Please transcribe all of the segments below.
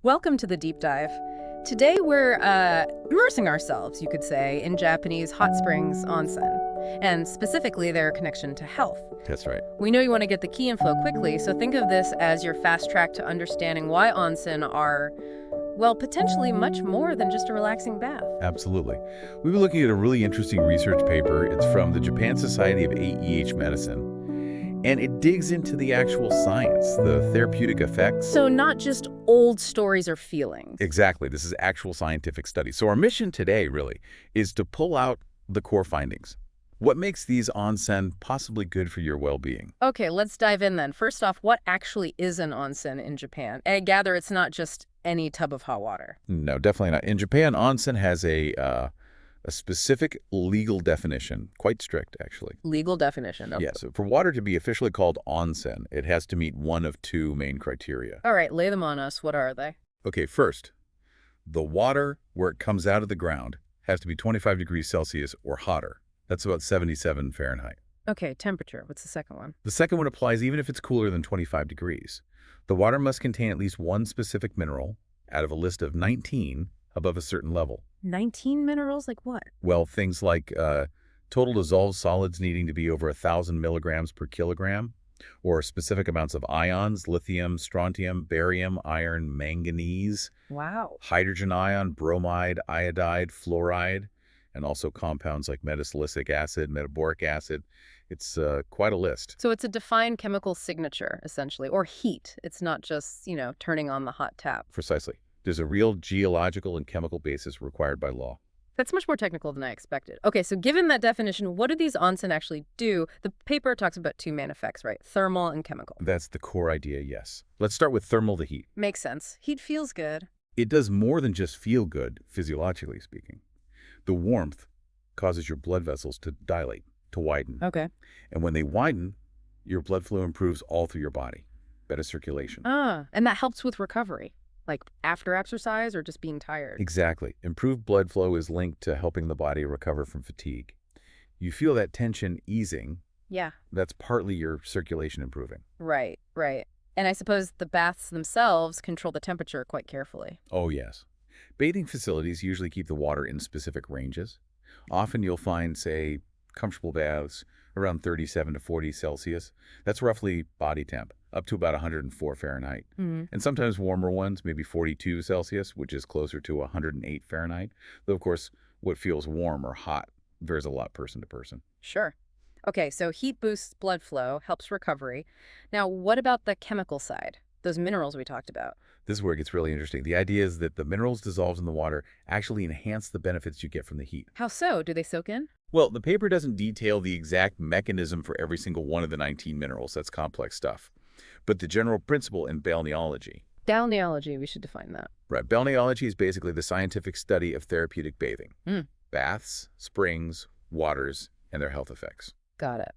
Welcome to the deep dive. Today we're immersing ourselves, you could say, in Japanese hot springs onsen, and specifically their connection to health. That's right. We know you want to get the key info quickly, so think of this as your fast track to understanding why onsen are, well, potentially much more than just a relaxing bath. Absolutely. We've been looking at a really interesting research paper. It's from the Japan Society of AEH Medicine. And it digs into the actual science, the therapeutic effects. So not just old stories or feelings. Exactly. This is actual scientific study. So our mission today, really, is to pull out the core findings. What makes these onsen possibly good for your well-being? Okay, let's dive in then. First off, what actually is an onsen in Japan? I gather it's not just any tub of hot water. No, definitely not. In Japan, onsen has a specific legal definition, quite strict, actually. Legal definition. Okay. Yeah, so for water to be officially called onsen, it has to meet one of two main criteria. All right, lay them on us. What are they? Okay, first, the water where it comes out of the ground has to be 25 degrees Celsius or hotter. That's about 77 Fahrenheit. Okay, temperature. What's the second one? The second one applies even if it's cooler than 25 degrees. The water must contain at least one specific mineral out of a list of 19 above a certain level. 19 minerals? Like what? Well, things like total dissolved solids needing to be over 1,000 milligrams per kilogram, or specific amounts of ions, lithium, strontium, barium, iron, manganese, Wow. hydrogen ion, bromide, iodide, fluoride, and also compounds like metasalicylic acid, metaboric acid. It's quite a list. So it's a defined chemical signature, essentially, or heat. It's not just, turning on the hot tap. Precisely. There's a real geological and chemical basis required by law. That's much more technical than I expected. Okay, so given that definition, what do these onsen actually do? The paper talks about two main effects, right? Thermal and chemical. That's the core idea, yes. Let's start with thermal, the heat. Makes sense. Heat feels good. It does more than just feel good, physiologically speaking. The warmth causes your blood vessels to dilate, to widen. Okay. And when they widen, your blood flow improves all through your body. Better circulation. And that helps with recovery, like after exercise or just being tired. Exactly. Improved blood flow is linked to helping the body recover from fatigue. You feel that tension easing. Yeah. That's partly your circulation improving. Right. And I suppose the baths themselves control the temperature quite carefully. Oh, yes. Bathing facilities usually keep the water in specific ranges. Often you'll find, say, comfortable baths around 37 to 40 Celsius. That's roughly body temp, up to about 104 Fahrenheit. And sometimes warmer ones, maybe 42 Celsius, which is closer to 108 Fahrenheit. Though, of course, what feels warm or hot varies a lot person to person. Sure. Okay, so heat boosts blood flow, helps recovery. Now, what about the chemical side? Those minerals we talked about. This is where it gets really interesting. The idea is that the minerals dissolved in the water actually enhance the benefits you get from the heat. How so? Do they soak in? Well, the paper doesn't detail the exact mechanism for every single one of the 19 minerals. That's complex stuff. But the general principle in balneology. Balneology, we should define that. Right. Balneology is basically the scientific study of therapeutic bathing. Baths, springs, waters, and their health effects. Got it.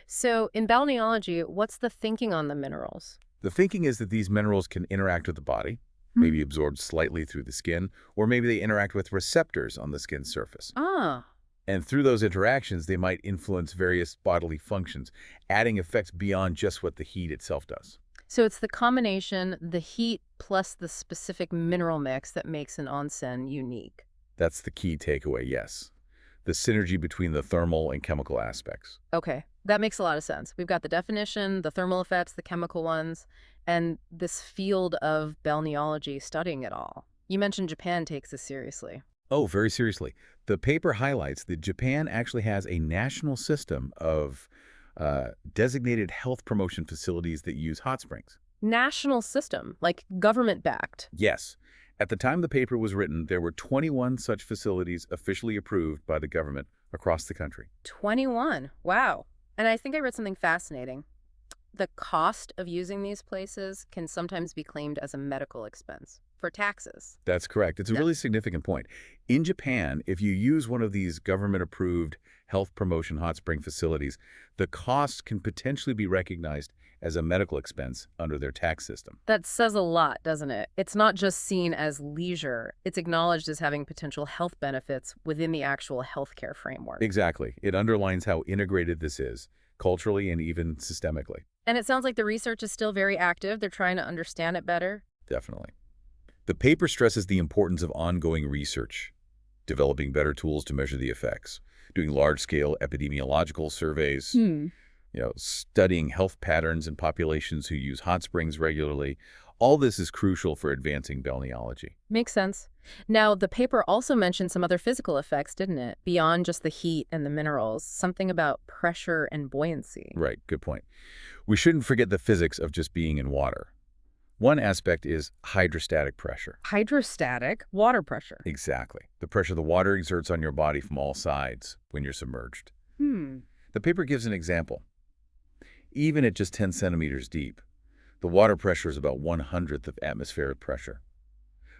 So in balneology, what's the thinking on the minerals? The thinking is that these minerals can interact with the body, maybe absorbed slightly through the skin, or maybe they interact with receptors on the skin's surface. And through those interactions, they might influence various bodily functions, adding effects beyond just what the heat itself does. So it's the combination, the heat plus the specific mineral mix that makes an onsen unique. That's the key takeaway, yes. The synergy between the thermal and chemical aspects. Okay, that makes a lot of sense. We've got the definition, the thermal effects, the chemical ones, and this field of balneology studying it all. You mentioned Japan takes this seriously. Oh, very seriously. The paper highlights that Japan actually has a national system of designated health promotion facilities that use hot springs. National system, like government-backed. Yes. At the time the paper was written, there were 21 such facilities officially approved by the government across the country. 21. Wow. And I think I read something fascinating. The cost of using these places can sometimes be claimed as a medical expense for taxes. That's correct. It's a really significant point. In Japan, if you use one of these government-approved health promotion hot spring facilities, the cost can potentially be recognized as a medical expense under their tax system. That says a lot, doesn't it? It's not just seen as leisure. It's acknowledged as having potential health benefits within the actual healthcare framework. Exactly. It underlines how integrated this is, culturally and even systemically. And it sounds like the research is still very active. They're trying to understand it better. Definitely. The paper stresses the importance of ongoing research, developing better tools to measure the effects, doing large-scale epidemiological surveys, Hmm. studying health patterns in populations who use hot springs regularly. All this is crucial for advancing balneology. Makes sense. Now, the paper also mentioned some other physical effects, didn't it? Beyond just the heat and the minerals, something about pressure and buoyancy. Right, good point. We shouldn't forget the physics of just being in water. One aspect is hydrostatic pressure. Hydrostatic water pressure. Exactly. The pressure the water exerts on your body from all sides when you're submerged. Hmm. The paper gives an example. Even at just 10 centimeters deep, the water pressure is about 1/100th of atmospheric pressure.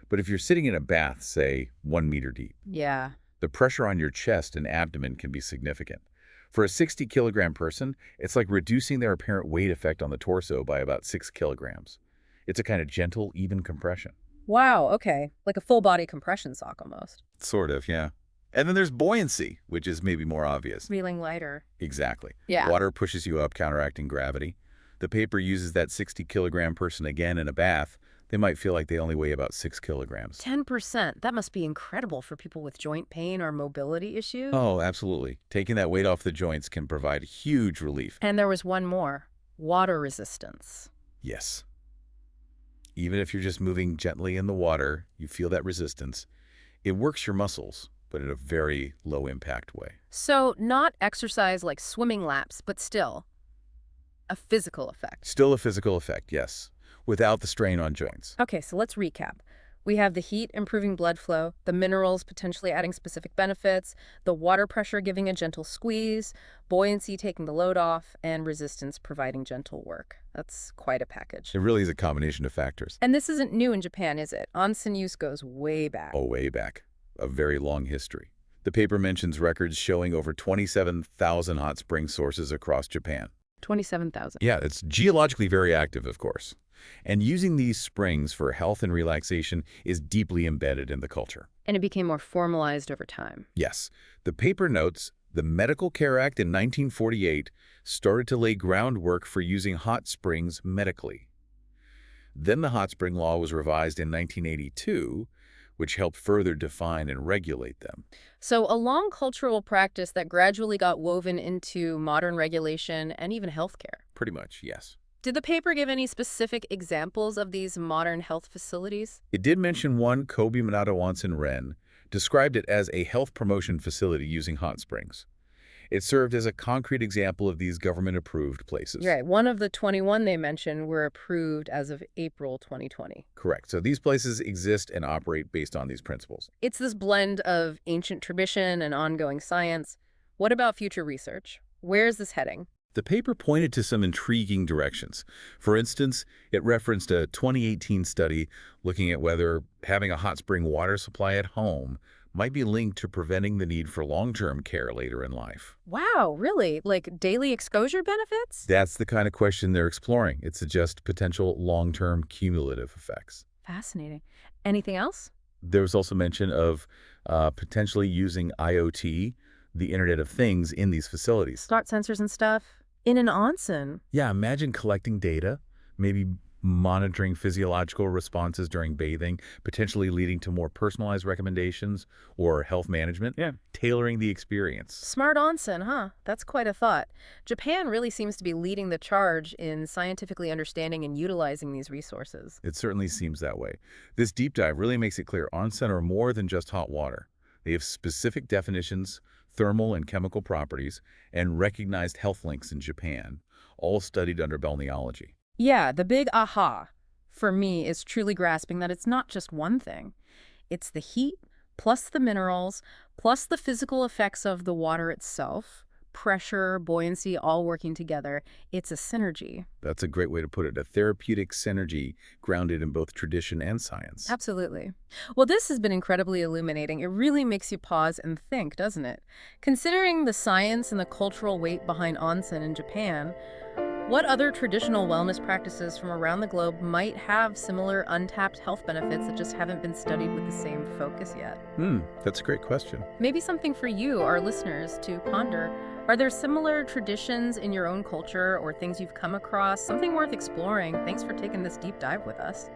But if you're sitting in a bath, say, 1 meter deep, Yeah. the pressure on your chest and abdomen can be significant. For a 60-kilogram person, it's like reducing their apparent weight effect on the torso by about 6 kilograms. It's a kind of gentle, even compression. Wow, okay. Like a full body compression sock almost. Sort of, yeah. And then there's buoyancy, which is maybe more obvious. Feeling lighter. Exactly. Yeah. Water pushes you up, counteracting gravity. The paper uses that 60-kilogram person again in a bath. They might feel like they only weigh about 6 kilograms. 10%. That must be incredible for people with joint pain or mobility issues. Oh, absolutely. Taking that weight off the joints can provide huge relief. And there was one more. Water resistance. Yes. Even if you're just moving gently in the water, you feel that resistance. It works your muscles, but in a very low-impact way. So not exercise like swimming laps, but still a physical effect. Still a physical effect, yes, without the strain on joints. Okay, so let's recap. We have the heat improving blood flow, the minerals potentially adding specific benefits, the water pressure giving a gentle squeeze, buoyancy taking the load off, and resistance providing gentle work. That's quite a package. It really is a combination of factors. And this isn't new in Japan, is it? Onsen use goes way back. Oh, way back. A very long history. The paper mentions records showing over 27,000 hot spring sources across Japan. 27,000. Yeah, it's geologically very active, of course. And using these springs for health and relaxation is deeply embedded in the culture. And it became more formalized over time. Yes, the paper notes the Medical Care Act in 1948 started to lay groundwork for using hot springs medically. Then the hot spring law was revised in 1982, which helped further define and regulate them. So a long cultural practice that gradually got woven into modern regulation and even healthcare. Pretty much, yes. Did the paper give any specific examples of these modern health facilities? It did mention one, Kobe Minato Onsen Ren, described it as a health promotion facility using hot springs. It served as a concrete example of these government-approved places. Right. One of the 21 they mentioned were approved as of April 2020. Correct. So these places exist and operate based on these principles. It's this blend of ancient tradition and ongoing science. What about future research? Where is this heading? The paper pointed to some intriguing directions. For instance, it referenced a 2018 study looking at whether having a hot spring water supply at home might be linked to preventing the need for long-term care later in life. Wow, really? Like daily exposure benefits? That's the kind of question they're exploring. It suggests potential long-term cumulative effects. Fascinating. Anything else? There was also mention of potentially using IoT, the Internet of Things, in these facilities. Smart sensors and stuff? In an onsen? Yeah, imagine collecting data, maybe monitoring physiological responses during bathing, potentially leading to more personalized recommendations or health management. Yeah. Tailoring the experience. Smart onsen, huh? That's quite a thought. Japan really seems to be leading the charge in scientifically understanding and utilizing these resources. It certainly seems that way. This deep dive really makes it clear onsen are more than just hot water. They have specific definitions, thermal and chemical properties, and recognized health links in Japan, all studied under balneology. Yeah, the big aha for me is truly grasping that it's not just one thing. It's the heat, plus the minerals, plus the physical effects of the water itself, pressure, buoyancy, all working together. It's a synergy. That's a great way to put it, a therapeutic synergy grounded in both tradition and science. Absolutely. Well, this has been incredibly illuminating. It really makes you pause and think, doesn't it? Considering the science and the cultural weight behind onsen in Japan, what other traditional wellness practices from around the globe might have similar untapped health benefits that just haven't been studied with the same focus yet? That's a great question. Maybe something for you, our listeners, to ponder. Are there similar traditions in your own culture or things you've come across? Something worth exploring. Thanks for taking this deep dive with us.